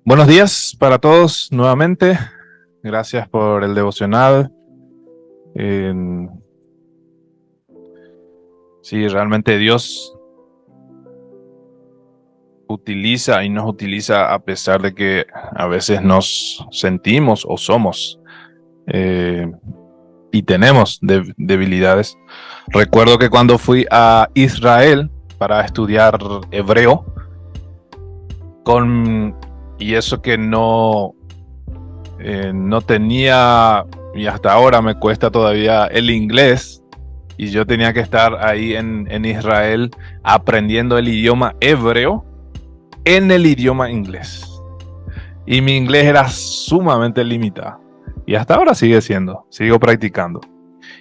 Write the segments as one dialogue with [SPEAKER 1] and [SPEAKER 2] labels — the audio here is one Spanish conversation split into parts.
[SPEAKER 1] Buenos días para todos nuevamente. Gracias por el devocional. Eh, sí, realmente Dios utiliza y nos utiliza a pesar de que a veces nos sentimos o somos y tenemos debilidades. Recuerdo que cuando fui a Israel para estudiar hebreo, y eso que no tenía, y hasta ahora me cuesta todavía el inglés, y yo tenía que estar ahí en Israel aprendiendo el idioma hebreo en el idioma inglés. Y mi inglés era sumamente limitado. Y hasta ahora sigo practicando.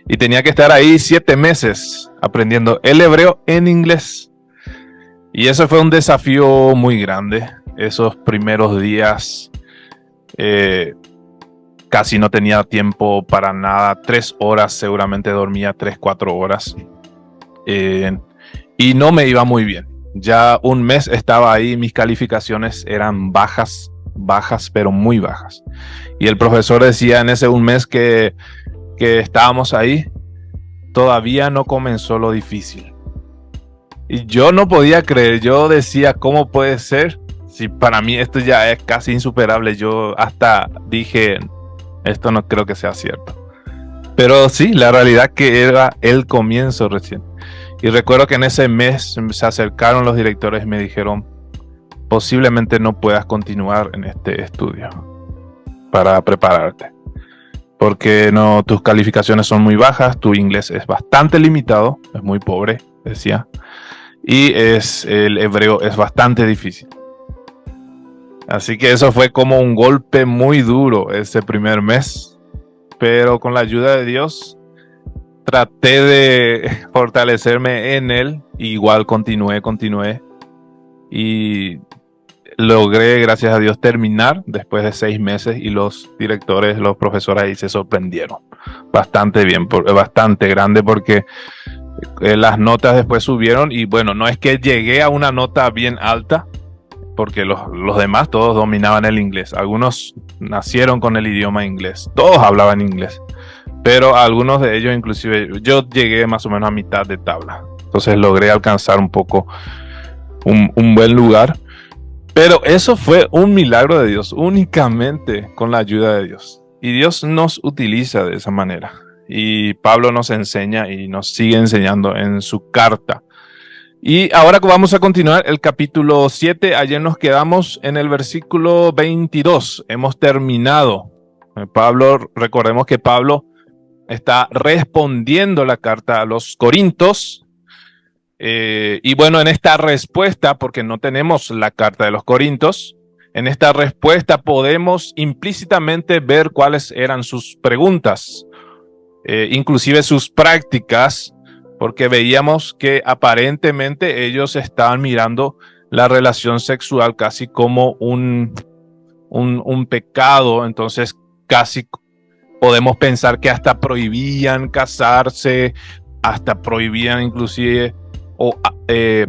[SPEAKER 1] Y tenía que estar ahí 7 meses aprendiendo el hebreo en inglés. Y eso fue un desafío muy grande. Esos primeros días casi no tenía tiempo para nada. 3 horas, seguramente dormía 3, 4 horas. Y no me iba muy bien. Ya un mes estaba ahí, mis calificaciones eran bajas, pero muy bajas. Y el profesor decía en ese un mes que estábamos ahí, todavía no comenzó lo difícil. Y yo no podía creer, yo decía, ¿cómo puede ser? Si para mí esto ya es casi insuperable. Yo hasta dije, esto no creo que sea cierto. Pero sí, la realidad que era el comienzo recién. Y recuerdo que en ese mes se acercaron los directores y me dijeron, posiblemente no puedas continuar en este estudio para prepararte. Porque tus calificaciones son muy bajas, tu inglés es bastante limitado, es muy pobre, decía. Y el hebreo es bastante difícil. Así que eso fue como un golpe muy duro ese primer mes. Pero con la ayuda de Dios, traté de fortalecerme en él. Igual continué. Y logré, gracias a Dios, terminar después de 6 meses. Y los directores, los profesores ahí se sorprendieron. Bastante bien, bastante grande, porque las notas después subieron. Y bueno, no es que llegué a una nota bien alta, porque los demás todos dominaban el inglés. Algunos nacieron con el idioma inglés. Todos hablaban inglés. Pero algunos de ellos, inclusive, yo llegué más o menos a mitad de tabla. Entonces logré alcanzar un poco un buen lugar. Pero eso fue un milagro de Dios, únicamente con la ayuda de Dios. Y Dios nos utiliza de esa manera. Y Pablo nos enseña y nos sigue enseñando en su carta. Y ahora vamos a continuar el capítulo 7. Ayer nos quedamos en el versículo 22. Hemos terminado. Recordemos que Pablo está respondiendo la carta a los Corintios. Y bueno, en esta respuesta, porque no tenemos la carta de los Corintios, en esta respuesta podemos implícitamente ver cuáles eran sus preguntas, inclusive sus prácticas, porque veíamos que aparentemente ellos estaban mirando la relación sexual casi como un pecado. Entonces casi podemos pensar que hasta prohibían casarse, hasta prohibían inclusive o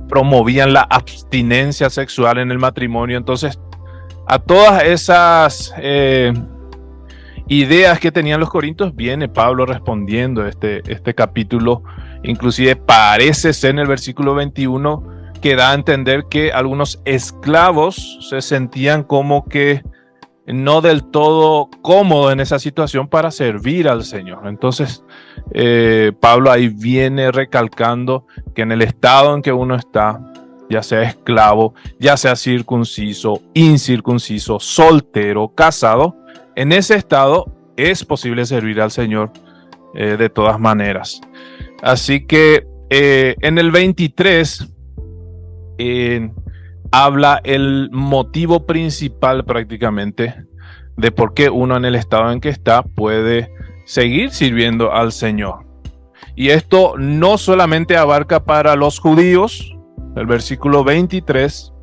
[SPEAKER 1] promovían la abstinencia sexual en el matrimonio. Entonces, a todas esas ideas que tenían los corintios, viene Pablo respondiendo este capítulo. Inclusive parece ser en el versículo 21 que da a entender que algunos esclavos se sentían como que no del todo cómodos en esa situación para servir al Señor. Entonces, Pablo ahí viene recalcando que en el estado en que uno está, ya sea esclavo, ya sea circunciso, incircunciso, soltero, casado, en ese estado es posible servir al Señor de todas maneras. Así que en el 23 habla el motivo principal prácticamente de por qué uno en el estado en que está puede seguir sirviendo al Señor. Y esto no solamente abarca para los judíos, el versículo 23,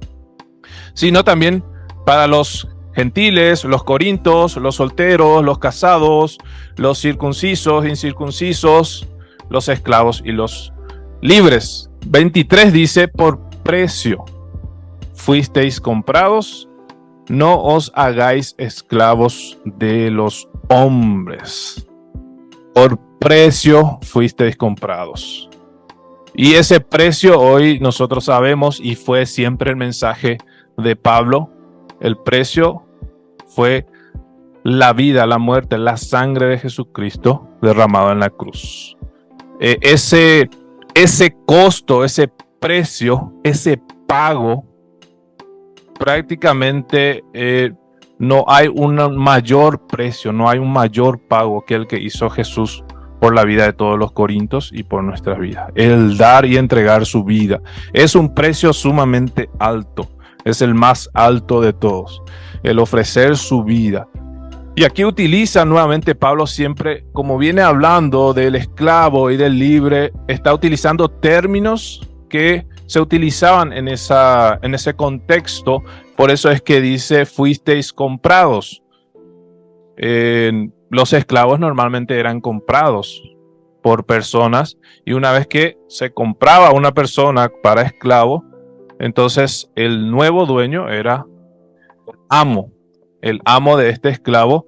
[SPEAKER 1] sino también para los gentiles, los corintios, los solteros, los casados, los circuncisos, incircuncisos, los esclavos y los libres. 23 dice, por precio fuisteis comprados no os hagáis esclavos de los hombres. Por precio fuisteis comprados. Y ese precio hoy nosotros sabemos, y fue siempre el mensaje de Pablo, el precio fue la vida, la muerte, la sangre de Jesucristo derramado en la cruz. Ese costo, ese precio, ese pago, prácticamente no hay un mayor precio, no hay un mayor pago que el que hizo Jesús por la vida de todos los corintios y por nuestras vidas. El dar y entregar su vida es un precio sumamente alto, es el más alto de todos, el ofrecer su vida. Y aquí utiliza nuevamente Pablo siempre, como viene hablando del esclavo y del libre, está utilizando términos que se utilizaban en ese contexto. Por eso es que dice, fuisteis comprados. Los esclavos normalmente eran comprados por personas, y una vez que se compraba una persona para esclavo, entonces el nuevo dueño era el amo de este esclavo,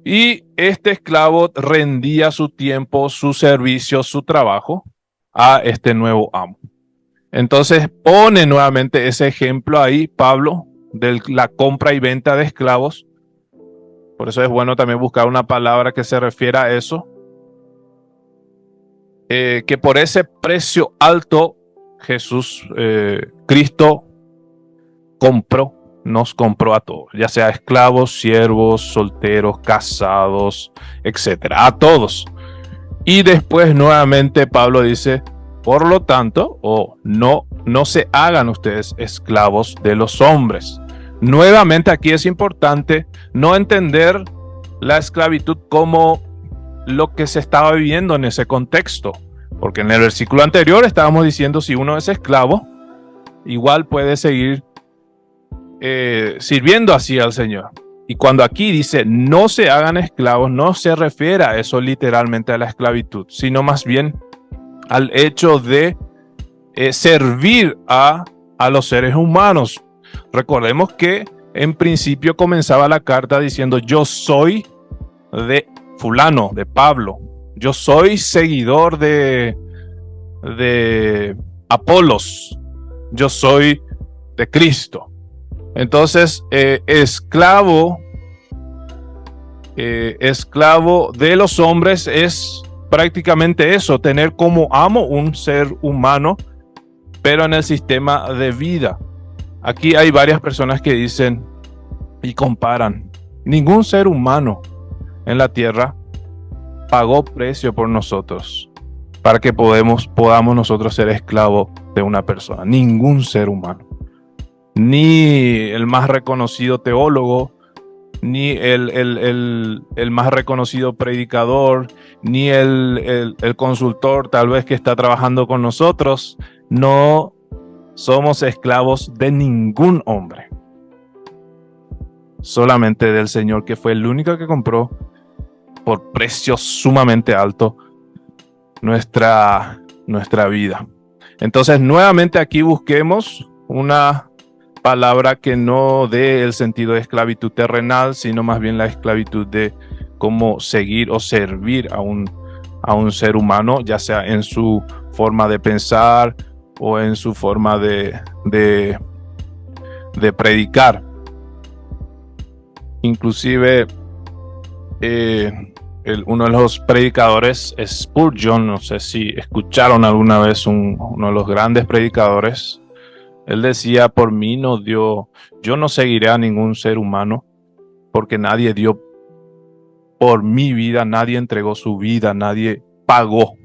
[SPEAKER 1] y este esclavo rendía su tiempo, su servicio, su trabajo a este nuevo amo. Entonces pone nuevamente ese ejemplo ahí, Pablo, de la compra y venta de esclavos. Por eso es bueno también buscar una palabra que se refiera a eso. Que por ese precio alto, Jesús, Cristo, nos compró a todos, ya sea esclavos, siervos, solteros, casados, etcétera, a todos. Y después nuevamente Pablo dice, por lo tanto, no se hagan ustedes esclavos de los hombres. Nuevamente aquí es importante no entender la esclavitud como lo que se estaba viviendo en ese contexto, porque en el versículo anterior estábamos diciendo, si uno es esclavo, igual puede seguir sirviendo así al Señor. Y cuando aquí dice no se hagan esclavos, no se refiere a eso literalmente, a la esclavitud, sino más bien al hecho de servir a los seres humanos. Recordemos que en principio comenzaba la carta diciendo, yo soy de fulano, de Pablo, yo soy seguidor de Apolos, yo soy de Cristo. Entonces, esclavo de los hombres es prácticamente eso, tener como amo un ser humano, pero en el sistema de vida. Aquí hay varias personas que dicen y comparan, ningún ser humano en la tierra pagó precio por nosotros para que podamos nosotros ser esclavos de una persona. Ningún ser humano. Ni el más reconocido teólogo, ni el más reconocido predicador, ni el consultor tal vez que está trabajando con nosotros. No somos esclavos de ningún hombre. Solamente del Señor, que fue el único que compró por precio sumamente alto nuestra vida. Entonces, nuevamente aquí busquemos una palabra que no dé el sentido de esclavitud terrenal, sino más bien la esclavitud de cómo seguir o servir a un ser humano, ya sea en su forma de pensar o en su forma de predicar. Inclusive uno de los predicadores, Spurgeon, no sé si escucharon alguna vez uno de los grandes predicadores. Él decía, por mí yo no seguiré a ningún ser humano, porque nadie dio por mi vida, nadie entregó su vida, nadie pagó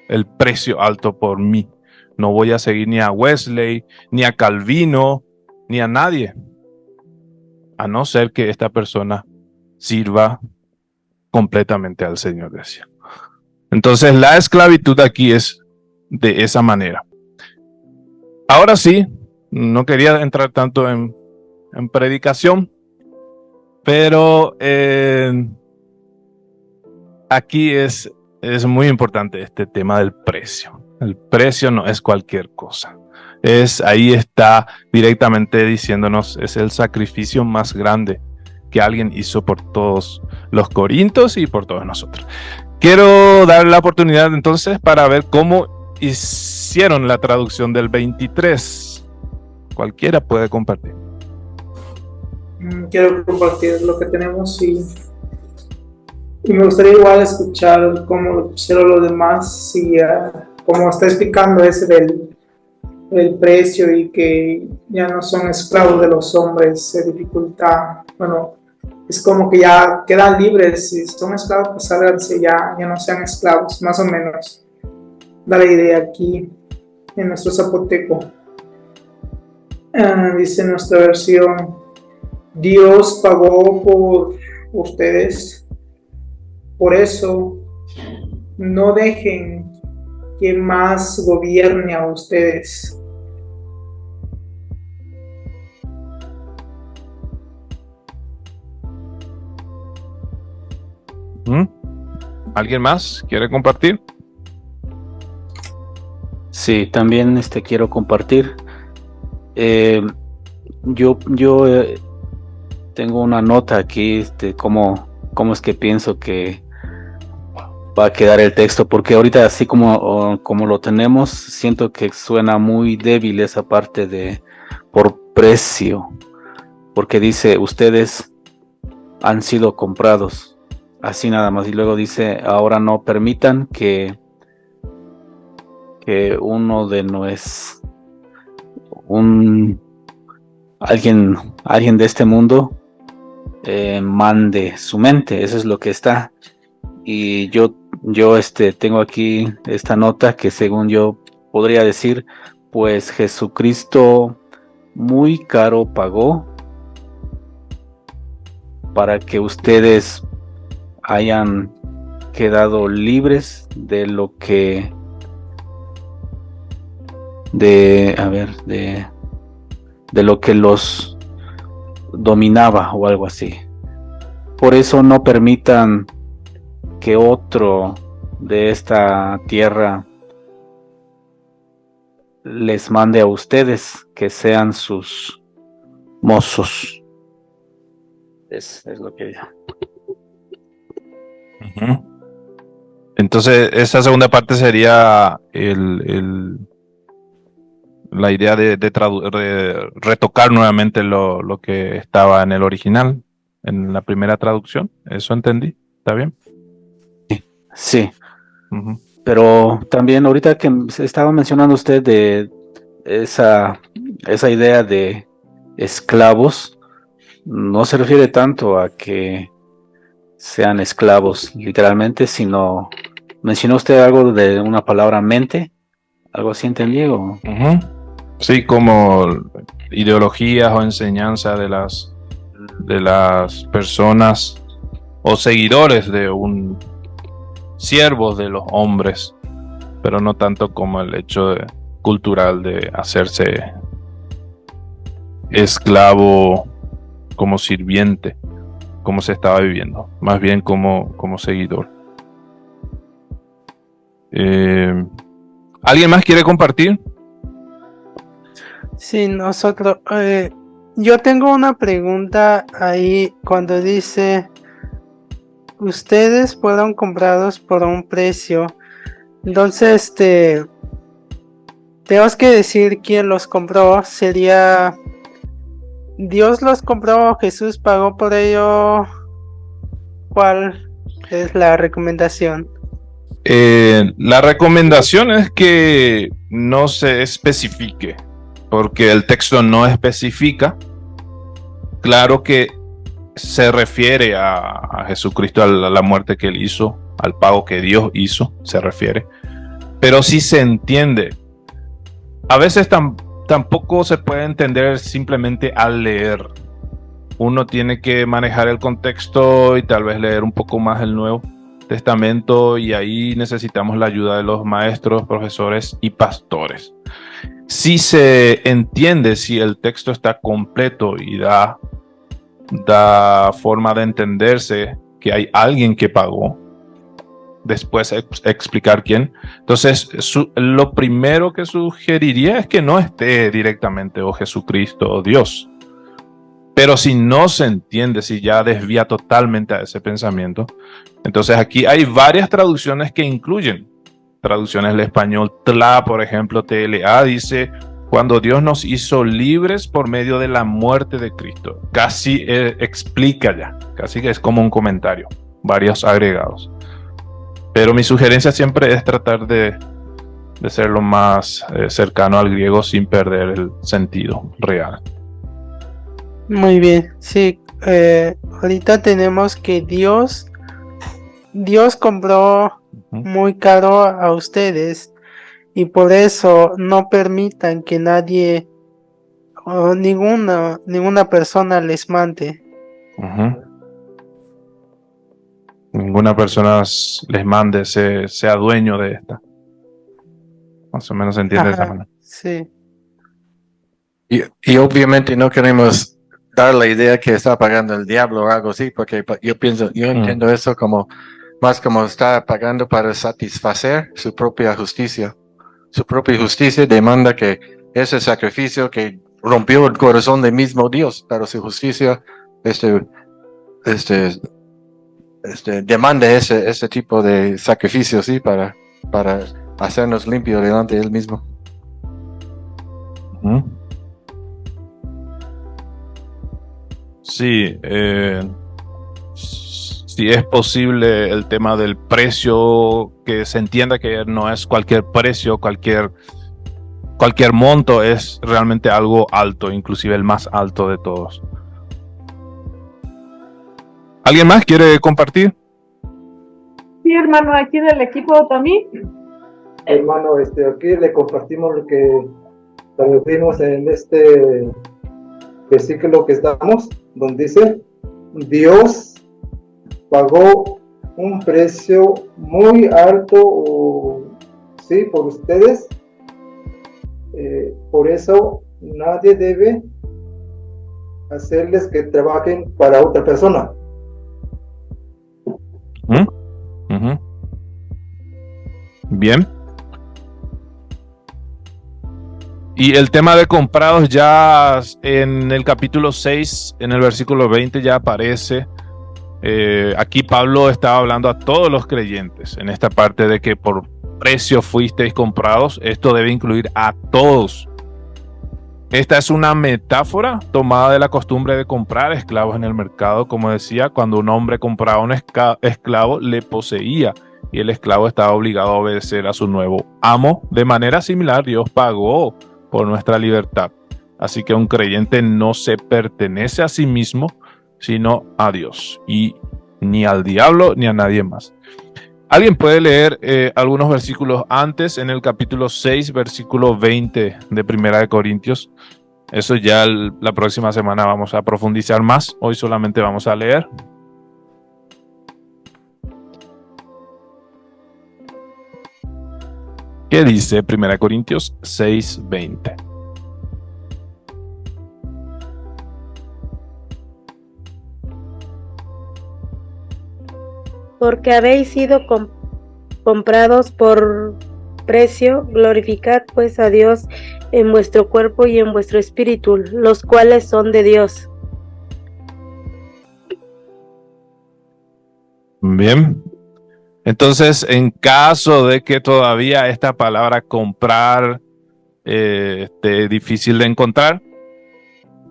[SPEAKER 1] el precio alto por mí. No voy a seguir ni a Wesley, ni a Calvino, ni a nadie, a no ser que esta persona sirva completamente al Señor, decía. Entonces la esclavitud aquí es de esa manera. Ahora sí, no quería entrar tanto en predicación, pero aquí es muy importante este tema del precio. El precio no es cualquier cosa. Ahí está directamente diciéndonos, es el sacrificio más grande que alguien hizo por todos los corintios y por todos nosotros. Quiero dar la oportunidad entonces para ver cómo hicieron la traducción del 23. Cualquiera puede compartir.
[SPEAKER 2] Quiero compartir lo que tenemos y me gustaría igual escuchar cómo lo pusieron los demás y cómo está explicando ese del precio y que ya no son esclavos de los hombres, se dificulta, bueno, es como que ya quedan libres, si son esclavos pues sálganse, ya no sean esclavos, más o menos da la idea aquí en nuestro zapoteco. Dice nuestra versión: Dios pagó por ustedes, por eso no dejen que más gobierne a ustedes.
[SPEAKER 1] ¿Alguien más quiere compartir?
[SPEAKER 3] Sí, también quiero compartir. Yo tengo una nota aquí, cómo es que pienso que va a quedar el texto, porque ahorita así como lo tenemos, siento que suena muy débil esa parte de por precio, porque dice, ustedes han sido comprados, así nada más, y luego dice, ahora no permitan que uno de alguien de este mundo mande su mente. Eso es lo que está. Y yo tengo aquí esta nota que según yo podría decir, pues Jesucristo muy caro pagó para que ustedes hayan quedado libres de lo que de lo que los dominaba o algo así. Por eso no permitan que otro de esta tierra les mande a ustedes que sean sus mozos. Es lo que digo.
[SPEAKER 1] Entonces, esa segunda parte sería la idea de retocar nuevamente lo que estaba en el original, en la primera traducción. ¿Eso entendí? ¿Está bien?
[SPEAKER 3] Sí. Pero también ahorita que estaba mencionando usted de esa idea de esclavos, no se refiere tanto a que sean esclavos literalmente, sino mencionó usted algo de una palabra mente, algo así entendí.
[SPEAKER 1] Sí, como ideologías o enseñanza de las personas o seguidores de un siervos de los hombres, pero no tanto como el hecho cultural de hacerse esclavo como sirviente, como se estaba viviendo, más bien como seguidor. ¿Alguien más quiere compartir?
[SPEAKER 4] Sí, nosotros. Yo tengo una pregunta ahí cuando dice: ustedes fueron comprados por un precio. Entonces, tenemos que decir quién los compró. Sería Dios los compró, Jesús pagó por ello. ¿Cuál es la recomendación?
[SPEAKER 1] La recomendación es que no se especifique, porque el texto no especifica. Claro que se refiere a Jesucristo, a la muerte que él hizo, al pago que Dios hizo, se refiere. Pero sí se entiende. A veces tampoco se puede entender simplemente al leer. Uno tiene que manejar el contexto y tal vez leer un poco más el Nuevo Testamento, y ahí necesitamos la ayuda de los maestros, profesores y pastores. Si se entiende, si el texto está completo y da forma de entenderse que hay alguien que pagó, después explicar quién. Entonces, lo primero que sugeriría es que no esté directamente o Jesucristo o Dios. Pero si no se entiende, si ya desvía totalmente a ese pensamiento, entonces aquí hay varias traducciones que incluyen. Traducciones del español, TLA, por ejemplo, TLA, dice, cuando Dios nos hizo libres por medio de la muerte de Cristo. Casi explica ya, casi que es como un comentario, varios agregados. Pero mi sugerencia siempre es tratar de ser lo más cercano al griego sin perder el sentido real.
[SPEAKER 4] Muy bien, sí. Ahorita tenemos que Dios compró muy caro a ustedes y por eso no permitan que nadie o ninguna persona les mande.
[SPEAKER 1] Ninguna persona les mande, sea dueño de esta. Más o menos se entiende de esa manera.
[SPEAKER 4] Sí.
[SPEAKER 5] Y obviamente no queremos dar la idea que está pagando el diablo o algo así, porque yo entiendo eso como más como está pagando para satisfacer su propia justicia. Su propia justicia demanda que ese sacrificio que rompió el corazón del mismo Dios, pero su justicia demanda ese tipo de sacrificio, sí, para hacernos limpios delante de él mismo.
[SPEAKER 1] Sí, si es posible el tema del precio, que se entienda que no es cualquier precio, cualquier monto, es realmente algo alto, inclusive el más alto de todos. ¿Alguien más quiere compartir?
[SPEAKER 6] Sí, hermano, aquí del equipo también.
[SPEAKER 7] Hermano, aquí le compartimos lo que traducimos en este versículo que estamos, donde dice, Dios pagó un precio muy alto, sí, por ustedes. Por eso nadie debe hacerles que trabajen para otra persona.
[SPEAKER 1] Bien. Y el tema de comprados ya en el capítulo 6, en el versículo 20 ya aparece. Aquí Pablo estaba hablando a todos los creyentes en esta parte de que por precio fuisteis comprados. Esto debe incluir a todos. Esta es una metáfora tomada de la costumbre de comprar esclavos en el mercado. Como decía, cuando un hombre compraba un esclavo, le poseía y el esclavo estaba obligado a obedecer a su nuevo amo. De manera similar, Dios pagó por nuestra libertad. Así que un creyente no se pertenece a sí mismo, sino a Dios, y ni al diablo ni a nadie más. ¿Alguien puede leer algunos versículos antes, en el capítulo 6, versículo 20 de Primera de Corintios? Eso ya la próxima semana vamos a profundizar más. Hoy solamente vamos a leer. ¿Qué dice 1 Corintios 6:20?
[SPEAKER 8] Porque habéis sido comprados por precio, glorificad pues a Dios en vuestro cuerpo y en vuestro espíritu, los cuales son de Dios.
[SPEAKER 1] Bien. Entonces, en caso de que todavía esta palabra comprar esté difícil de encontrar,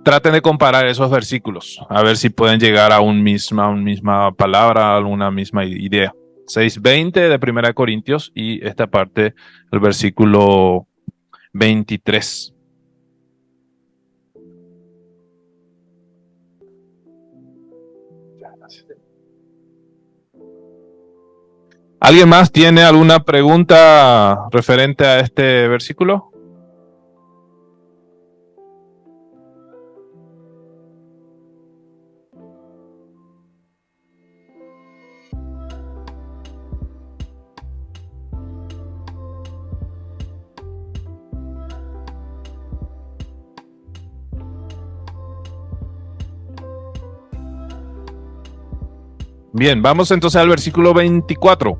[SPEAKER 1] traten de comparar esos versículos, a ver si pueden llegar a una misma palabra, a una misma idea. 6:20 de 1 Corintios y esta parte, el versículo 23. ¿Alguien más tiene alguna pregunta referente a este versículo? Bien, vamos entonces al versículo 24.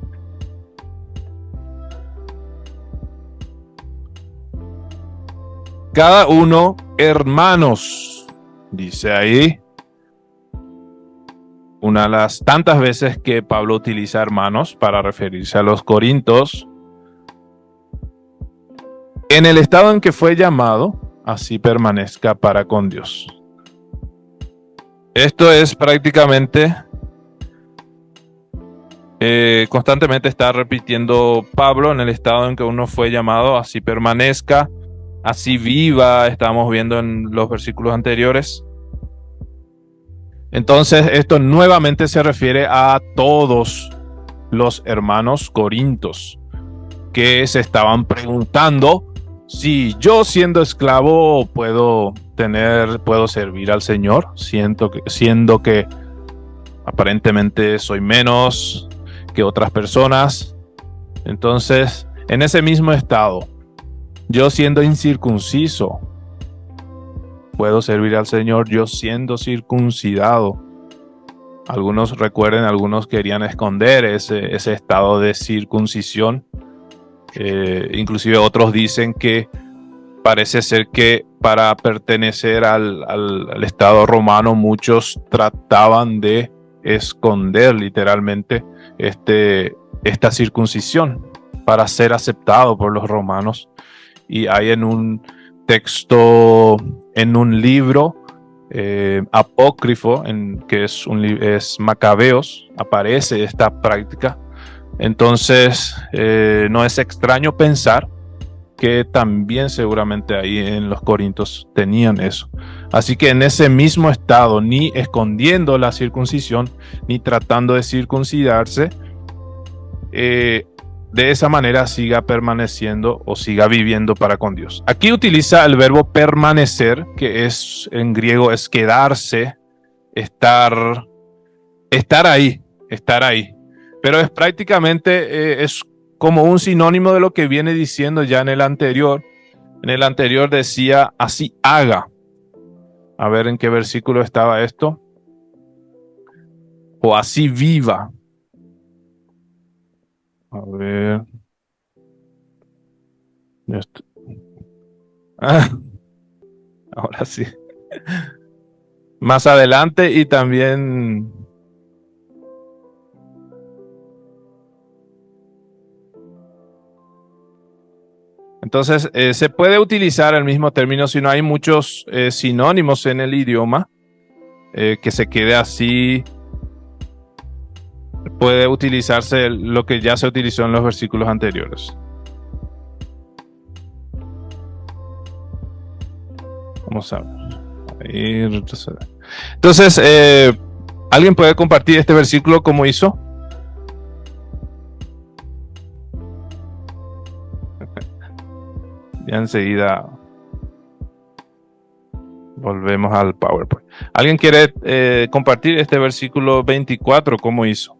[SPEAKER 1] Cada uno, hermanos, dice ahí, una de las tantas veces que Pablo utiliza hermanos para referirse a los corintios, en el estado en que fue llamado, así permanezca para con Dios. Esto es prácticamente, constantemente está repitiendo Pablo, en el estado en que uno fue llamado, así permanezca, así viva, estamos viendo en los versículos anteriores. Entonces, esto nuevamente se refiere a todos los hermanos corintios que se estaban preguntando si yo siendo esclavo puedo servir al Señor, siendo que aparentemente soy menos que otras personas. Entonces, en ese mismo estado, yo siendo incircunciso, puedo servir al Señor, yo siendo circuncidado. Algunos querían esconder ese estado de circuncisión. Inclusive otros dicen que parece ser que para pertenecer al Estado romano muchos trataban de esconder literalmente esta circuncisión para ser aceptado por los romanos. Y hay en un texto, en un libro apócrifo, que es Macabeos, aparece esta práctica. Entonces, no es extraño pensar que también seguramente ahí en los corintios tenían eso. Así que en ese mismo estado, ni escondiendo la circuncisión, ni tratando de circuncidarse, de esa manera siga permaneciendo o siga viviendo para con Dios. Aquí utiliza el verbo permanecer, que es en griego es quedarse, estar ahí. Pero es prácticamente es como un sinónimo de lo que viene diciendo ya en el anterior. En el anterior decía así haga. A ver en qué versículo estaba esto. O así viva. A ver. Ahora sí. Más adelante y también. Entonces, se puede utilizar el mismo término si no hay muchos sinónimos en el idioma. Que se quede así. Puede utilizarse lo que ya se utilizó en los versículos anteriores. Vamos a ver. Entonces, ¿alguien puede compartir este versículo como hizo? Ya enseguida volvemos al PowerPoint. ¿Alguien quiere compartir este versículo 24 como hizo?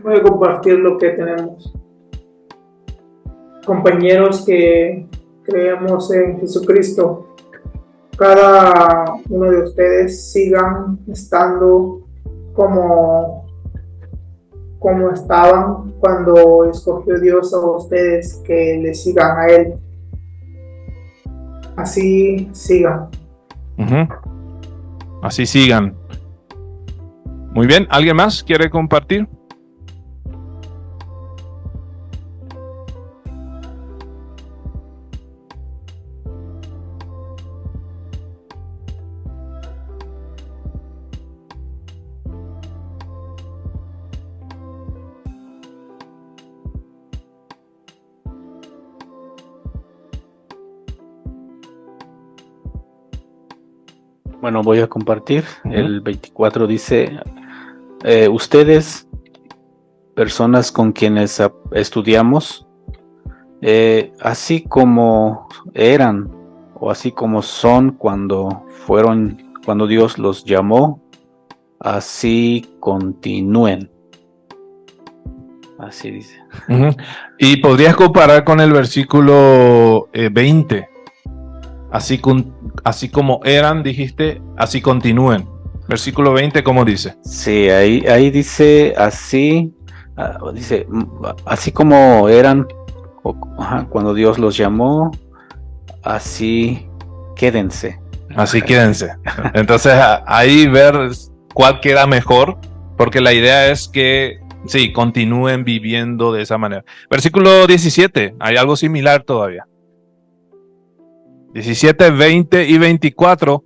[SPEAKER 2] Voy a compartir lo que tenemos. Compañeros que creemos en Jesucristo, cada uno de ustedes sigan estando como estaban cuando escogió Dios a ustedes, que le sigan a Él. Así sigan.
[SPEAKER 1] Así sigan. Muy bien, ¿alguien más quiere compartir?
[SPEAKER 3] Bueno, voy a compartir. El 24 dice, ustedes, personas con quienes estudiamos, así como eran o así como son cuando Dios los llamó, así continúen. Así dice.
[SPEAKER 1] Y podrías comparar con el versículo 20. Así como eran, dijiste, así continúen. Versículo 20, ¿cómo dice?
[SPEAKER 3] Sí, ahí dice así, Dice, así como eran cuando Dios los llamó, así quédense.
[SPEAKER 1] Así quédense. Entonces ahí ver cuál queda mejor, porque la idea es que sí, continúen viviendo de esa manera. Versículo 17, hay algo similar todavía. 17, 20 y 24,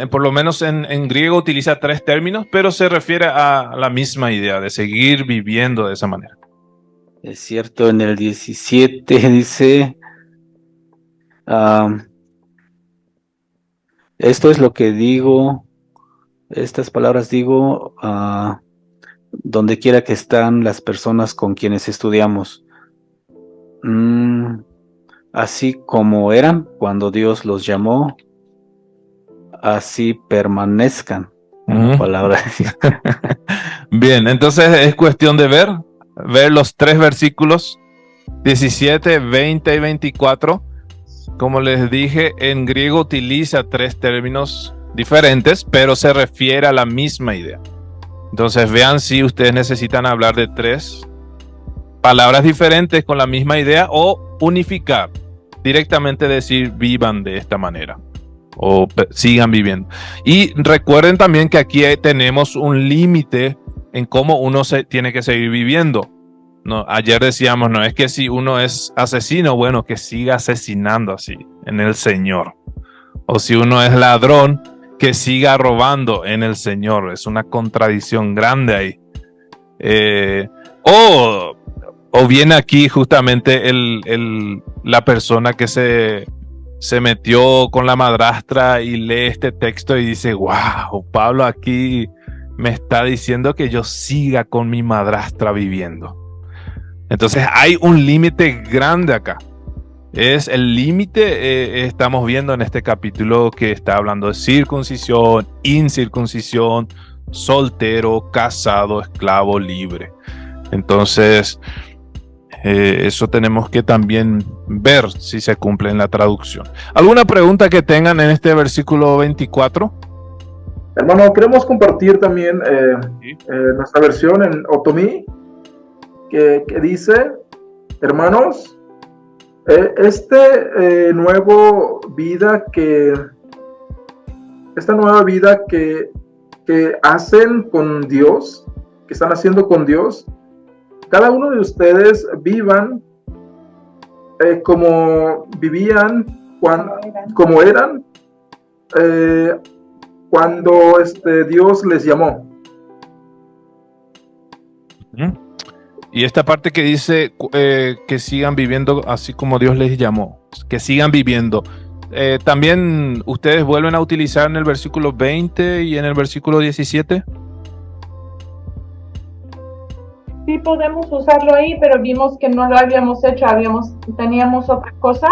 [SPEAKER 1] por lo menos en griego utiliza 3 términos, pero se refiere a la misma idea de seguir viviendo de esa manera.
[SPEAKER 3] Es cierto, en el 17 dice, esto es lo que digo, estas palabras digo, donde quiera que están las personas con quienes estudiamos. Así como eran cuando Dios los llamó, así permanezcan. Palabra.
[SPEAKER 1] Bien, entonces es cuestión de ver los 3 versículos 17, 20 y 24. Como les dije, en griego utiliza 3 términos diferentes, pero se refiere a la misma idea. Entonces vean si ustedes necesitan hablar de 3 palabras diferentes con la misma idea o unificar, directamente decir vivan de esta manera o sigan viviendo. Y recuerden también que aquí tenemos un límite en cómo uno se tiene que seguir viviendo. No, ayer decíamos, no es que si uno es asesino, bueno, que siga asesinando así en el Señor. O si uno es ladrón, que siga robando en el Señor. Es una contradicción grande ahí. O viene aquí justamente la persona que se metió con la madrastra y lee este texto y dice, wow, Pablo aquí me está diciendo que yo siga con mi madrastra viviendo. Entonces hay un límite grande acá. Es el límite, estamos viendo en este capítulo que está hablando de circuncisión, incircuncisión, soltero, casado, esclavo, libre. Entonces, eso tenemos que también ver si se cumple en la traducción. ¿Alguna pregunta que tengan en este versículo 24?
[SPEAKER 9] Hermano, queremos compartir también nuestra versión en Otomí, que dice, hermanos, esta nueva vida que hacen con Dios, que están haciendo con Dios, cada uno de ustedes vivan como vivían, como eran cuando Dios les llamó.
[SPEAKER 1] Y esta parte que dice que sigan viviendo así como Dios les llamó, que sigan viviendo, también ustedes vuelven a utilizar en el versículo 20 y en el versículo 17.
[SPEAKER 6] Sí podemos usarlo ahí, pero vimos que no lo habíamos hecho, teníamos otra cosa,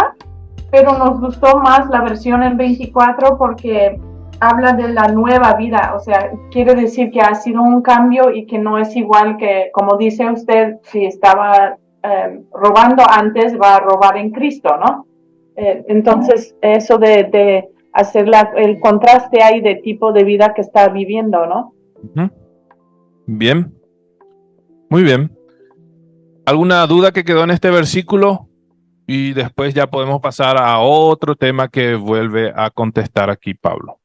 [SPEAKER 6] pero nos gustó más la versión en 24 porque habla de la nueva vida, o sea, quiere decir que ha sido un cambio y que no es igual que, como dice usted, si estaba robando antes, va a robar en Cristo, ¿no? Entonces, eso de hacer el contraste ahí de tipo de vida que está viviendo, ¿no?
[SPEAKER 1] Bien. Muy bien. ¿Alguna duda que quedó en este versículo? Y después ya podemos pasar a otro tema que vuelve a contestar aquí Pablo.